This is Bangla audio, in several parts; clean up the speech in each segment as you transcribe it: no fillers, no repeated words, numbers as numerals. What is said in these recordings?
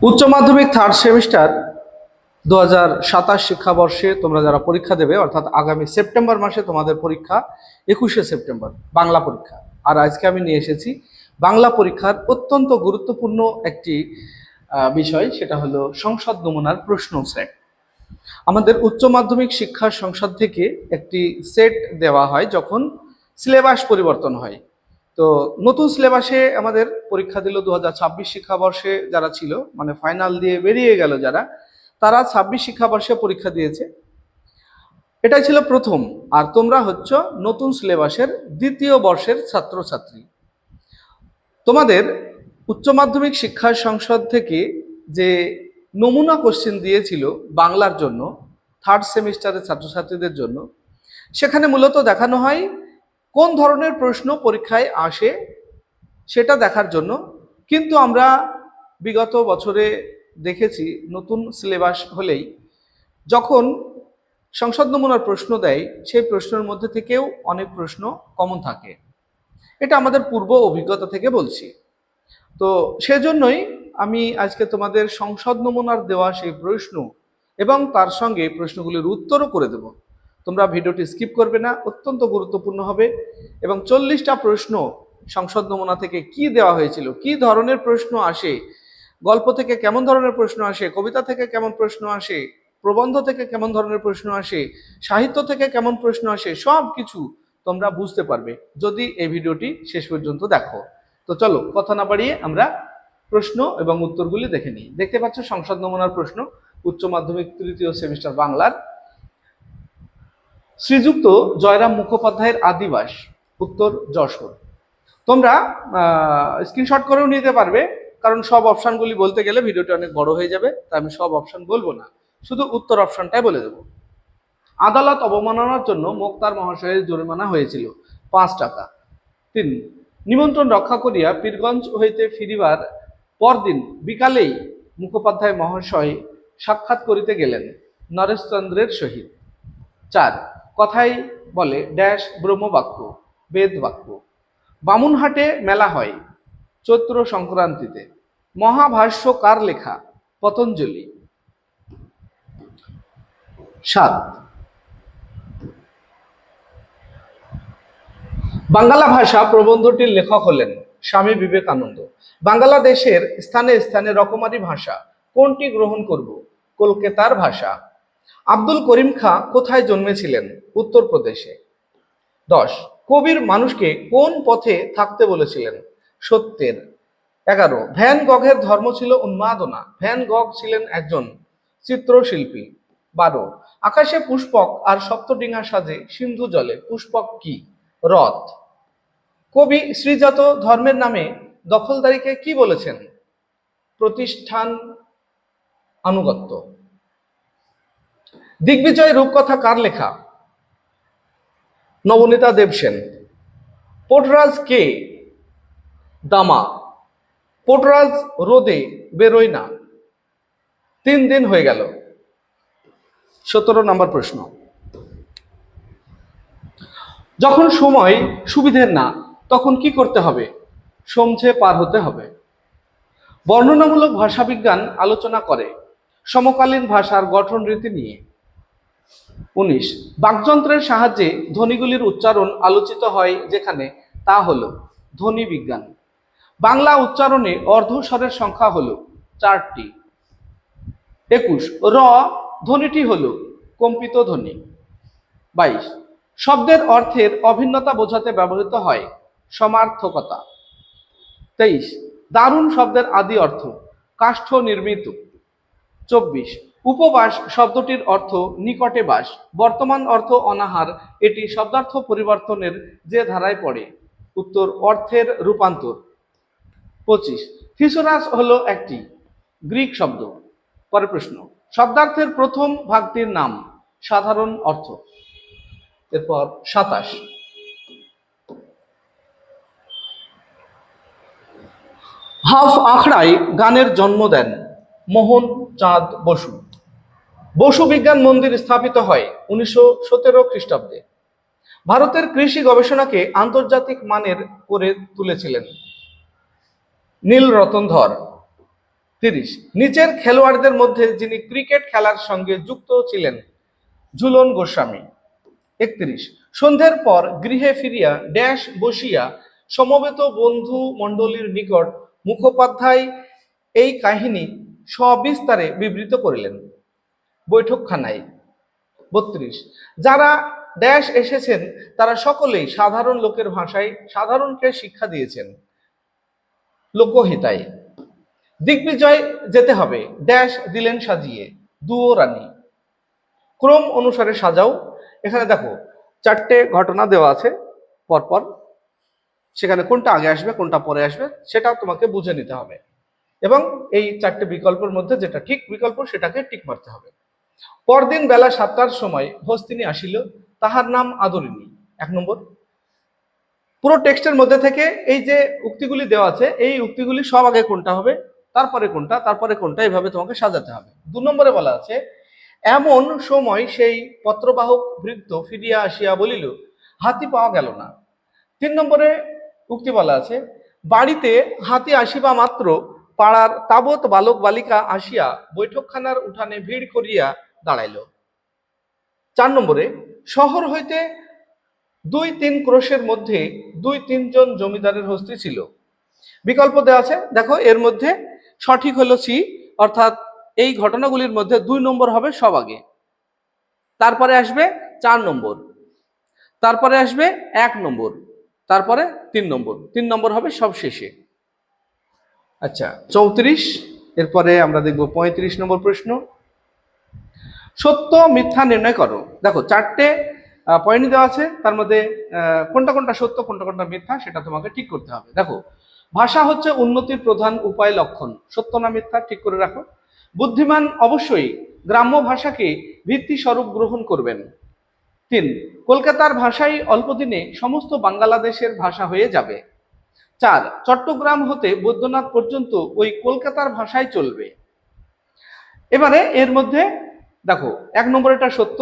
উচ্চ মাধ্যমিক থার্ড সেমিস্টার 2027 শিক্ষাবর্ষে তোমরা যারা পরীক্ষা দেবে, অর্থাৎ আগামী সেপ্টেম্বর মাসে তোমাদের পরীক্ষা, 21শে সেপ্টেম্বর বাংলা পরীক্ষা। আর আজকে আমি নিয়ে এসেছি বাংলা পরীক্ষার অত্যন্ত গুরুত্বপূর্ণ একটি বিষয়, সেটা হলো সংসদ নমুনার প্রশ্ন সেট। আমাদের উচ্চ মাধ্যমিক শিক্ষা সংসদ থেকে একটি সেট দেওয়া হয় যখন সিলেবাস পরিবর্তন হয়। তো নতুন সিলেবাসে আমাদের পরীক্ষা দিল 2026 শিক্ষাবর্ষে যারা ছিল, মানে ফাইনাল দিয়ে বেরিয়ে গেল যারা, তারা 26 শিক্ষাবর্ষে পরীক্ষা দিয়েছে। এটাই ছিল প্রথম। আর তোমরা হচ্ছ নতুন সিলেবাসের দ্বিতীয় বর্ষের ছাত্রছাত্রী। তোমাদের উচ্চ মাধ্যমিক শিক্ষা সংসদ থেকে যে নমুনা কোশ্চেন দিয়েছিল বাংলার জন্য, থার্ড সেমিস্টারের ছাত্রছাত্রীদের জন্য, সেখানে মূলত দেখানো হয় কোন ধরনের প্রশ্ন পরীক্ষায় আসে সেটা দেখার জন্য। কিন্তু আমরা বিগত বছরে দেখেছি নতুন সিলেবাস হলেই যখন সংসদ নমুনার প্রশ্ন দেয়, সেই প্রশ্নের মধ্যে থেকেও অনেক প্রশ্ন কমন থাকে। এটা আমাদের পূর্ব অভিজ্ঞতা থেকে বলছি। তো সেজন্যই আমি আজকে তোমাদের সংসদ নমুনার দেওয়া সেই প্রশ্ন এবং তার সঙ্গে প্রশ্নগুলির উত্তরও করে দেব। তোমরা ভিডিওটি স্কিপ করবে না, অত্যন্ত গুরুত্বপূর্ণ হবে। এবং 40টা প্রশ্ন সংসদ নমুনা থেকে কি দেওয়া হয়েছিল, কি ধরনের প্রশ্ন আসে, গল্প থেকে কেমন ধরনের প্রশ্ন আসে, কবিতা থেকে কেমন প্রশ্ন আসে, প্রবন্ধ থেকে কেমন ধরনের প্রশ্ন আসে, সাহিত্য থেকে কেমন প্রশ্ন আসে, সব কিছু তোমরা বুঝতে পারবে যদি এই ভিডিওটি শেষ পর্যন্ত দেখো। তো চলো কথা না বাড়িয়ে আমরা প্রশ্ন এবং উত্তরগুলি দেখে নিই। দেখতে পাচ্ছ সংসদ নমুনার প্রশ্ন, উচ্চ মাধ্যমিক তৃতীয় সেমিস্টার বাংলার। শ্রীযুক্ত জয়রাম মুখোপাধ্যায়ের আদিবাস, উত্তর যশোর। তোমরা স্ক্রিনশট করেও নিতে পারবে, কারণ সব অপশানগুলি বলতে গেলে ভিডিওটা অনেক বড় হয়ে যাবে, তাই আমি সব অপশান বলবো না, শুধু উত্তর অপশানটাই বলে দেব। আদালত অবমাননার জন্য মোক্তার মহাশয়ের জরিমানা হয়েছিল 5 টাকা। 3, নিমন্ত্রণ রক্ষা করিয়া পীরগঞ্জ হইতে ফিরিবার পরদিন বিকালেই মুখোপাধ্যায় মহাশয় সাক্ষাৎ করিতে গেলেন নরেশচন্দ্রের সহিত। 4, কথাই বলে ড্যাশ ব্রহ্মবাক্য, বেদ বাক্য। বামুনহাটে মেলা হয় চৈত্র সংক্রান্তিতে। মহাভাষ্য কার লেখা? পতঞ্জলি। 7, বাংলা ভাষা প্রবন্ধটির লেখক হলেন স্বামী বিবেকানন্দ। বাংলাদেশের স্থানে স্থানে রকমারি ভাষা, কোনটি গ্রহণ করব? কলকাতার ভাষা। আব্দুল করিম খাঁ কোথায় জন্মেছিলেন? উত্তরপ্রদেশে। 10, কবির মানুষকে কোন পথে থাকতে বলেছিলেন? সত্যের। 11, ভ্যান গঘের ধর্ম ছিল উন্মাদনা। ভ্যান গঘ ছিলেন একজন চিত্রশিল্পী। 12, আকাশে পুষ্পক আর সপ্তডিঙা সাজে সিন্ধু জলে। পুষ্পক কি? রথ। কবি শ্রীজাত ধর্মের নামে দখলদারিকে কি বলেছেন? প্রতিষ্ঠান আনুগত্য। দিগ্বিজয় রূপকথা কার লেখা? নবনীতা দেবসেন। পোটরাজ কে? দামা। পোটরাজ রোদে বেরোয় না। 3 দিন হয়ে গেল। 17 নম্বর প্রশ্ন। যখন সময় সুবিধের না, তখন কি করতে হবে? সমঝে পার হতে হবে। বর্ণনামূলক ভাষাবিজ্ঞান আলোচনা করে সমকালীন ভাষার গঠন রীতি নিয়ে। 19, বাকযন্ত্রের সাহায্যে ধ্বনিগুলির উচ্চারণ আলোচিত হয় যেখানে, তা হলো ধ্বনি বিজ্ঞান। বাংলা উচ্চারণে অর্ধস্বরের সংখ্যা হলো 4টি। 21, র ধ্বনিটি হলো কম্পিত ধ্বনি। 22, শব্দের অর্থের অভিন্নতা বোঝাতে ব্যবহৃত হয় সমার্থকতা। 23, দারুণ শব্দের আদি অর্থ কাষ্ঠ নির্মিত। 24, উপবাস শব্দটির অর্থ নিকটে বাস, বর্তমান অর্থ অনাহার। এটি শব্দার্থ পরিবর্তনের যে ধারায় পড়ে। উত্তর অর্থের রূপান্তর। 25, থিসোরাস হলো একটি গ্রিক শব্দ। পরের প্রশ্ন, শব্দার্থের প্রথম ভাগটির নাম? সাধারণ অর্থ। এরপর 27, হাফ আখড়ায় গানের জন্ম দেন মোহন চাঁদ বসু। বসু বিজ্ঞান মন্দির স্থাপিত হয় 1917 খ্রিস্টাব্দে। ভারতের কৃষি গবেষণাকে আন্তর্জাতিক মানের করে তুলেছিলেন নীলরতন ধর। 30, নিচের খেলোয়াড়দের মধ্যে যিনি ক্রিকেট খেলার সঙ্গে যুক্ত ছিলেন? ঝুলন গোস্বামী। 31, সন্ধ্যের পর গৃহে ফিরিয়া ড্যাশ বসিয়া সমবেত বন্ধু মণ্ডলীর নিকট মুখোপাধ্যায় এই কাহিনী সবিস্তারে বিবৃত করিলেন বৈঠকখানায়। 32, যারা ড্যাশ এসেছেন তারা সকলেই সাধারণ লোকের ভাষায় সাধারণকে শিক্ষা দিয়েছেন লোকহিতায়। দিগ্বিজয় যেতে হবে ড্যাশ দিলেন সাজিয়ে দুও রানী। ক্রম অনুসারে সাজাও। এখানে দেখো 4টে ঘটনা দেওয়া আছে পরপর, সেখানে কোনটা আগে আসবে কোনটা পরে আসবে সেটা তোমাকে বুঝে নিতে হবে এবং এই 4টে বিকল্পের মধ্যে যেটা ঠিক বিকল্প সেটাকে টিক মারতে হবে। পরদিন বেলা 7টার সময় হস্তিনী আসিল, তাহার নাম আদরিণী। 1 নম্বর। পুরো টেক্সটের মধ্যে থেকে এই যে উক্তিগুলি দেওয়া আছে এই উক্তিগুলি সব আগে কোনটা হবে, তারপরে কোনটা, তারপরে কোনটা, এইভাবে তোমাকে সাজাতে হবে। 2 নম্বরে বলা আছে, এমন সময় সেই পত্রবাহক ভৃত্য ফিরিয়া আসিয়া বলিল, হাতি পাওয়া গেল না। 3 নম্বরে উক্তি বলা আছে, বাড়িতে হাতি আসিবা মাত্র পাড়ার তাবৎ বালক বালিকা আসিয়া বৈঠকখানার উঠানে ভিড় করিয়া দাঁড়াইল। 4 নম্বরে, শহর হইতে 2-3 ক্রোশের মধ্যে 2-3 জন জমিদারের হস্তি ছিল। বিকল্প দেওয়া আছে, দেখো এর মধ্যে সঠিক হলো সি, অর্থাৎ এই ঘটনাগুলির মধ্যে 2 নম্বর হবে সব আগে, তারপরে আসবে 4 নম্বর, তারপরে আসবে 1 নম্বর, তারপরে 3 নম্বর, 3 নম্বর হবে সব শেষে। আচ্ছা 34, এরপরে আমরা দেখব 35 নম্বর প্রশ্ন। সত্য মিথ্যা নির্ণয় করো। দেখো 4টে পয়েন্ট দেওয়া আছে, তার মধ্যে কোনটা কোনটা সত্য কোনটা কোনটা মিথ্যা সেটা তোমাকে ঠিক করতে হবে। দেখো, ভাষা হচ্ছে উন্নতির প্রধান উপায় লক্ষণ, সত্য না মিথ্যা ঠিক করে রাখো। বুদ্ধিমান অবশ্যই গ্রাম্য ভাষাকে ভিত্তি স্বরূপ গ্রহণ করবেন। 3, কলকাতার ভাষাই অল্পদিনে সমস্ত বাংলাদেশের ভাষা হয়ে যাবে। 4, চট্টগ্রাম হতে বৈদ্যনাথ পর্যন্ত ওই কলকাতার ভাষাই চলবে। এবারে এর মধ্যে দেখো 1 নম্বরেরটা সত্য,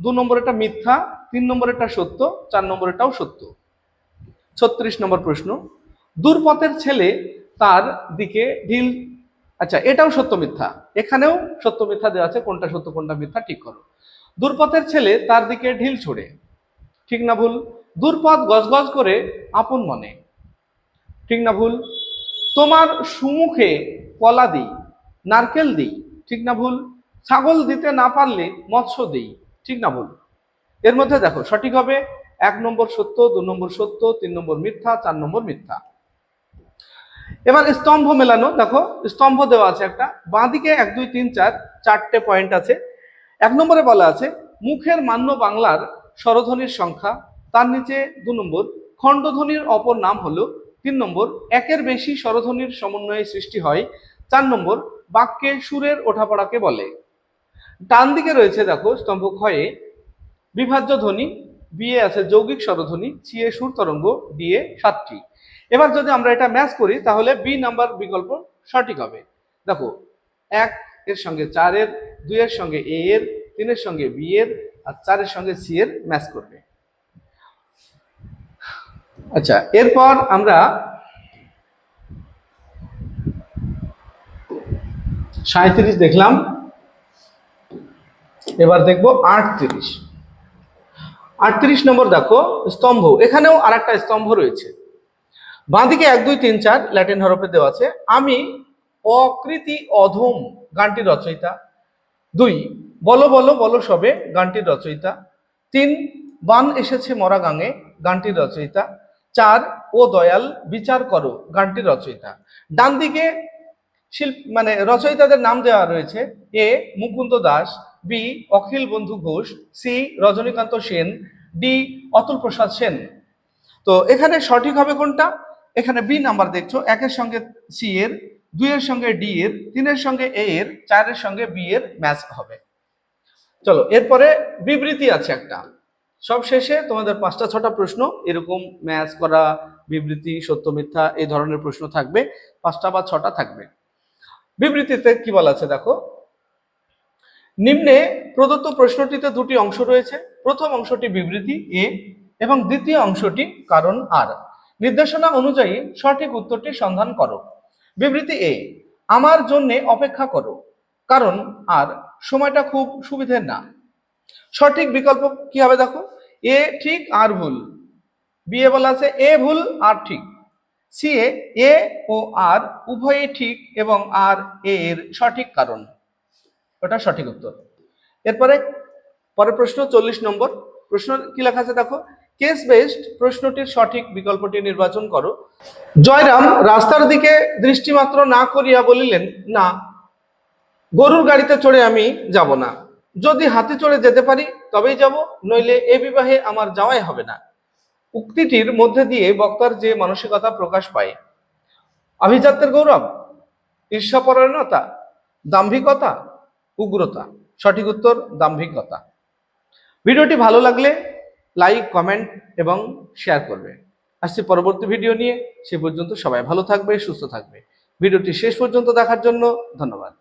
2 নম্বরেরটা মিথ্যা, 3 নম্বরেরটা সত্য, 4 নম্বরেরটাও সত্য। 36 নম্বর প্রশ্ন, দূরপথের ছেলে তার দিকে ঢিল, আচ্ছা এটাও সত্য মিথ্যা, এখানেও সত্য মিথ্যা দেওয়া আছে, কোনটা সত্য কোনটা মিথ্যা ঠিক করো। দূরপথের ছেলে তার দিকে ঢিল ছোড়ে, ঠিক না ভুল? দূরপথ গজগজ করে আপন মনে, ঠিক না ভুল? তোমার সুমুখে কলা দিই, নারকেল দিই, ঠিক না ভুল? ছাগল দিতে না পারলে মৎস্য দিই, ঠিক না ভুল? এর মধ্যে দেখো সঠিক হবে 1 নম্বর সত্য, 2 নম্বর সত্য, 3 নম্বর মিথ্যা, 4 নম্বর মিথ্যা। এবার স্তম্ভ মেলানো, দেখো স্তম্ভ দেওয়া আছে একটা, বাঁদিকে 1 2 3 4 4টে পয়েন্ট আছে। 1 নম্বরে বলা আছে মুখের মান্য বাংলার স্বরধ্বনির সংখ্যা, তার নিচে 2 নম্বর খণ্ডধ্বনির অপর নাম হলো, 3 নম্বর একের বেশি স্বরধ্বনির সমন্বয়ে সৃষ্টি হয়, 4 নম্বর বাক্যে সুরের ওঠাপড়াকে বলে। ডান দিকে রয়েছে দেখো স্তম্ভ ক্ষয়ে বিভাজ্য ধ্বনি, বিয়ে আছে যৌগিক স্বরধ্বনি, সিয়ে সুর তরঙ্গ, ডিএ 7টি। এবার যদি আমরা এটা ম্যাচ করি তাহলে বি নাম্বার বিকল্প সঠিক হবে। দেখো 1 এর সঙ্গে 4 এর, 2 এর সঙ্গে এ এর, 3 এর সঙ্গে বি এর, আর 4 এর সঙ্গে সি এর ম্যাচ করবে। আচ্ছা এরপর আমরা 37 দেখলাম, এবার দেখবো 38। 38 নম্বর দেখো স্তম্ভ, এখানেও আর একটা স্তম্ভ রয়েছে। বাঁদিকে 1 2 3 4 ল্যাটিন হরফে দেওয়া আছে, আমি অকৃতি অধম গানটির রচয়িতা। 2, বলো বলো বলো সবে গানটির রচয়িতা। 3, বান এসেছে মরা গাঙে গানটির রচয়িতা। 4, ও দয়াল বিচার করো গানটির রচয়িতা। ডান দিকে মানে রচয়িতাদের নাম দেওয়া রয়েছে, এ মুকুন্দ দাস, বি অখিল বন্ধু ঘোষ, সি রজনীকান্ত সেন, ডি অতুল প্রসাদ সেন। তো এখানে সঠিক হবে কোনটা? এখানে বি নাম্বার দেখছো, 1 এর সঙ্গে সি এর, 2 এর সঙ্গে ডি এর, 3 এর সঙ্গে এ এর, 4 এর সঙ্গে বি এর ম্যাচ হবে। চলো এরপরে বিবৃতি আছে একটা, সব শেষে তোমাদের 5টা 6টা প্রশ্ন এরকম ম্যাচ করা, বিবৃতি, সত্য মিথ্যা এই ধরনের প্রশ্ন থাকবে, 5টা বা 6টা থাকবে। বিবৃতিতে কি বলা আছে দেখো, নিম্নে প্রদত্ত প্রশ্নটিতে 2টি অংশ রয়েছে, প্রথম অংশটি বিবৃতি এ এবং দ্বিতীয় অংশটি কারণ আর। নির্দেশনা অনুযায়ী সঠিক উত্তরটি সন্ধান করো। বিবৃতি এ, আমার জন্যে অপেক্ষা করো, কারণ আর সময়টা খুব সুবিধের না। সঠিক বিকল্প কি হবে দেখো, এ ঠিক আর ভুল, বি এ বলা আছে এ ভুল আর ঠিক, সি এ ও আর উভয়ই ঠিক এবং আর এ এর সঠিক কারণ, ওটা সঠিক উত্তর। এরপরে পরের প্রশ্ন 40 নম্বর প্রশ্ন কি লেখা আছে দেখো, কেস বেসড প্রশ্নটির সঠিক বিকল্পটি নির্বাচন করো। জয়রাম রাস্তার দিকে দৃষ্টিমাত্র না করিয়া বলিলেন, না, গরুর গাড়িতে চড়ে আমি যাব না, যদি হাতি চড়ে যেতে পারি তবেই যাব, নইলে এ বিবাহে আমার যাওয়াই হবে না। উক্তিটির মধ্যে দিয়ে বক্তার যে মানসিকতা প্রকাশ পায়, আভিজাত্যের গৌরব, ঈর্ষাপরায়ণতা, দাম্ভিকতা, উগ্রতা। সঠিক উত্তর দাম্ভিকতা। ভিডিওটি ভালো লাগলে লাইক, কমেন্ট এবং শেয়ার করবে। আসছি পরবর্তী ভিডিও নিয়ে, সে পর্যন্ত সবাই ভালো থাকবে, সুস্থ থাকবে। ভিডিওটি শেষ পর্যন্ত দেখার জন্য ধন্যবাদ।